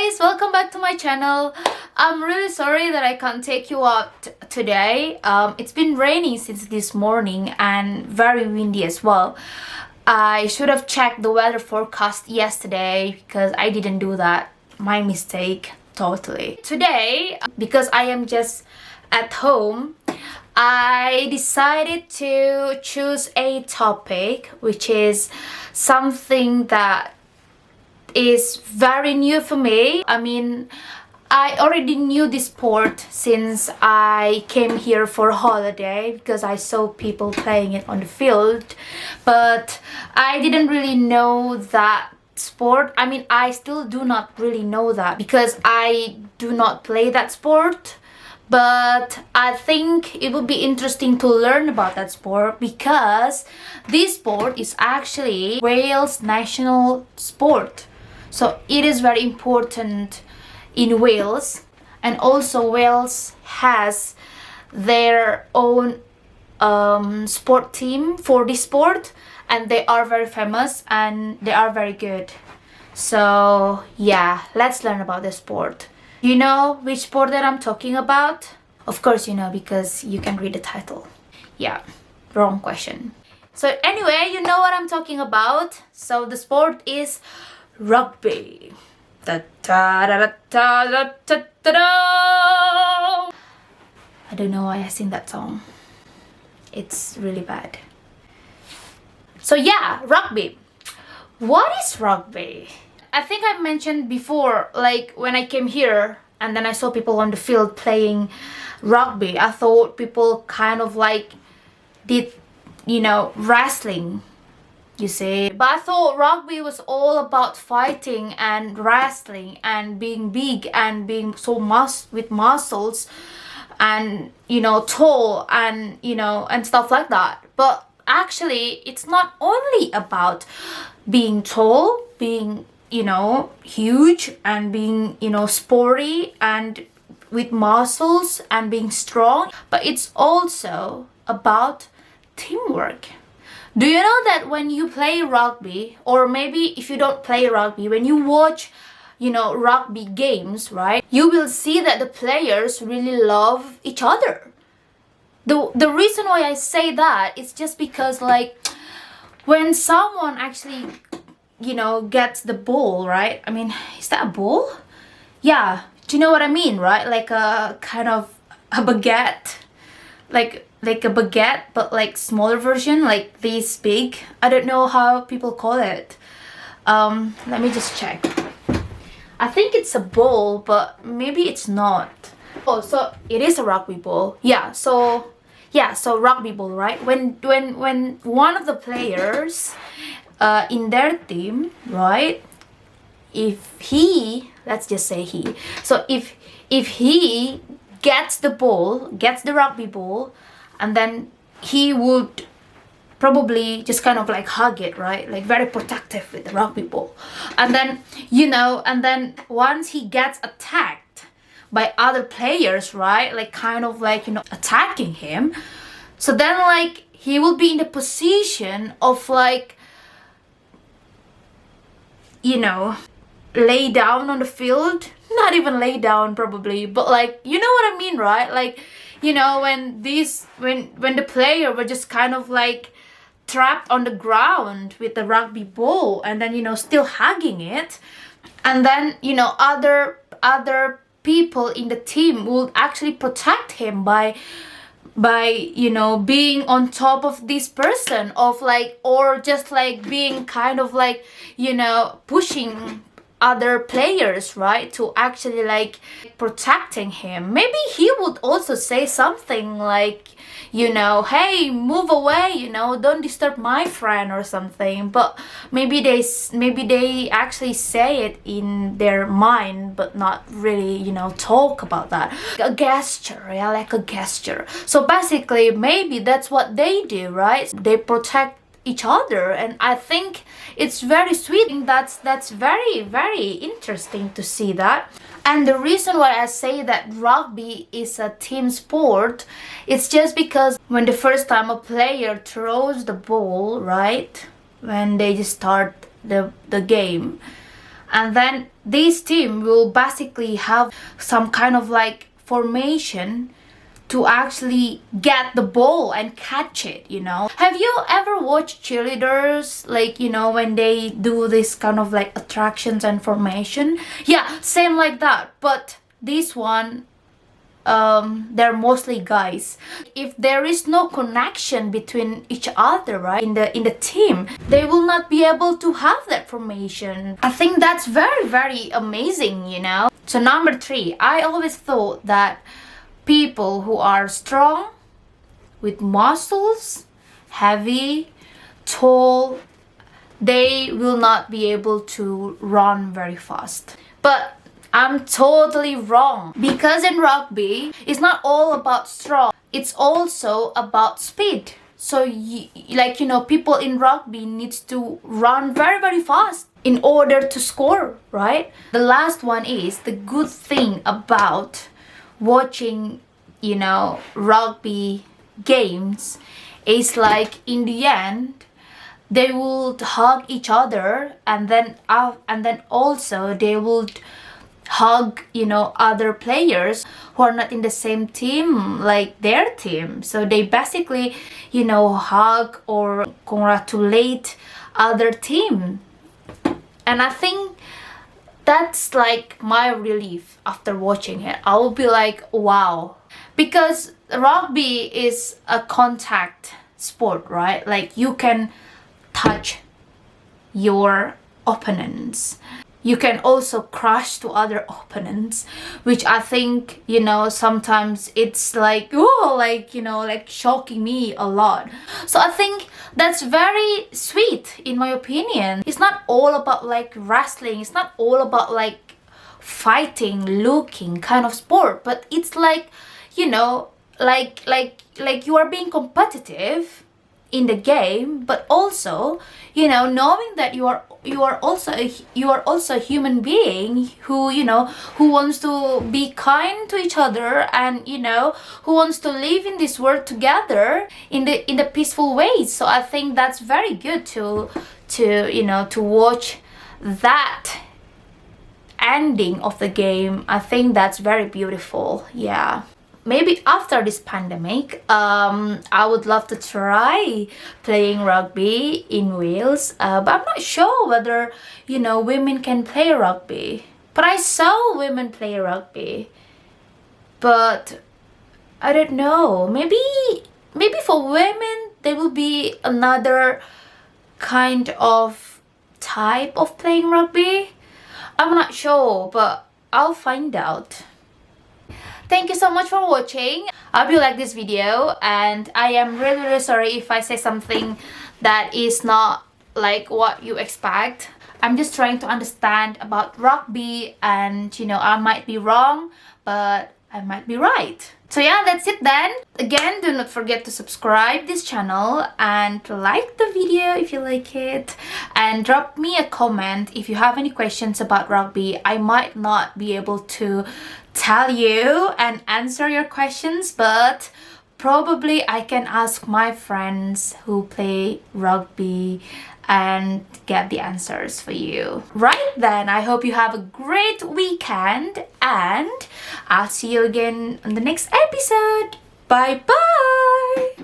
guys, welcome back to my channel. I'm really sorry that I can't take you out today. It's been raining since this morning and very windy as well. I should have checked the weather forecast yesterday because I didn't do that. My mistake, totally. Today, because I am just at home, I decided to choose a topic which is something that is very new for me. I mean, I already knew this sport since I came here for holiday because I saw people playing it on the field, but I didn't really know that sport. I mean, I still do not really know that because I do not play that sport. But I think it would be interesting to learn about that sport because this sport is actually Wales' national sport. So it is very important in Wales, and also Wales has their own sport team for this sport, and they are very famous and they are very good. So yeah, let's learn about the sport. You know which sport that I'm talking about? Of course you know because you can read the title. Yeah, wrong question. So anyway, you know what I'm talking about. So the sport is rugby. I don't know why I sing that song. It's really bad. So yeah, rugby. What is rugby? I think I mentioned before, like when I came here and then I saw people on the field playing rugby, I thought people kind of like did, you know, wrestling, you see. But I thought rugby was all about fighting and wrestling and being big and being so with muscles and, you know, tall and, you know, and stuff like that. But actually it's not only about being tall, being, you know, huge and being, you know, sporty and with muscles and being strong, but it's also about teamwork. Do you know that when you play rugby, or maybe if you don't play rugby, when you watch, you know, rugby games, right, you will see that the players really love each other. The reason why I say that is just because, like, when someone actually, you know, gets the ball, right? I mean, is that a ball? Yeah, do you know what I mean, right? Like a kind of a baguette, like a baguette, but like smaller version, like this big. I don't know how people call it. Let me just check. I think it's a ball, but maybe it's not. Oh, so it is a rugby ball. Yeah, so rugby ball, right? When one of the players in their team, right, if he, let's just say he, so if he gets the ball, gets the rugby ball, and then he would probably just kind of like hug it, right, like very protective with the rugby ball, and then, you know, and then once he gets attacked by other players, right, like kind of like, you know, attacking him, so then like he will be in the position of like, you know, lay down on the field. Not even lay down probably, but like, you know what I mean, right? Like, you know, when the player were just kind of like trapped on the ground with the rugby ball, and then, you know, still hugging it, and then, you know, other people in the team will actually protect him by, you know, being on top of this person, of like, or just like being kind of like, you know, pushing other players, right, to actually like protecting him. Maybe he would also say something like, you know, hey, move away, you know, don't disturb my friend or something. But maybe they actually say it in their mind, but not really, you know, talk about that. A gesture, yeah, like a gesture. So basically maybe that's what they do, right? They protect each other, and I think it's very sweet. That's very, very interesting to see that. And the reason why I say that rugby is a team sport, it's just because when the first time a player throws the ball, right, when they just start the game, and then this team will basically have some kind of like formation to actually get the ball and catch it, you know. Have you ever watched cheerleaders, like, you know, when they do this kind of like attractions and formation? Yeah, same like that, but this one, they're mostly guys. If there is no connection between each other, right, in the team, they will not be able to have that formation. I think that's very, very amazing, you know. So number 3, I always thought that people who are strong, with muscles, heavy, tall, they will not be able to run very fast. But I'm totally wrong, because in rugby, it's not all about strong, it's also about speed. So like, you know, people in rugby needs to run very, very fast in order to score, right? The last one is the good thing about watching, you know, rugby games is like in the end they will hug each other, and then also they will hug, you know, other players who are not in the same team like their team. So they basically, you know, hug or congratulate other team. And I think that's like my relief after watching it. I will be like, wow. Because rugby is a contact sport, right? Like you can touch your opponents. You can also crush to other opponents, which I think, you know, sometimes it's like, oh, like, you know, like shocking me a lot. So I think that's very sweet in my opinion. It's not all about like wrestling. It's not all about like fighting, looking kind of sport, but it's like, you know, like you are being competitive in the game, but also, you know, knowing that you are also a human being who, you know, who wants to be kind to each other, and, you know, who wants to live in this world together in the peaceful ways. So I think that's very good to you know, to watch that ending of the game. I think that's very beautiful. Yeah. Maybe after this pandemic, I would love to try playing rugby in Wales, but I'm not sure whether, you know, women can play rugby. But I saw women play rugby, but I don't know, maybe for women there will be another kind of type of playing rugby. I'm not sure, but I'll find out. Thank you so much for watching. I hope you like this video, and I am really, really sorry if I say something that is not like what you expect. I'm just trying to understand about rugby, and, you know, I might be wrong, but I might be right. So yeah, that's it then. Again, do not forget to subscribe this channel and like the video if you like it, and drop me a comment if you have any questions about rugby. I might not be able to tell you and answer your questions, but probably I can ask my friends who play rugby and get the answers for you. Right then, I hope you have a great weekend, and I'll see you again in the next episode. Bye bye.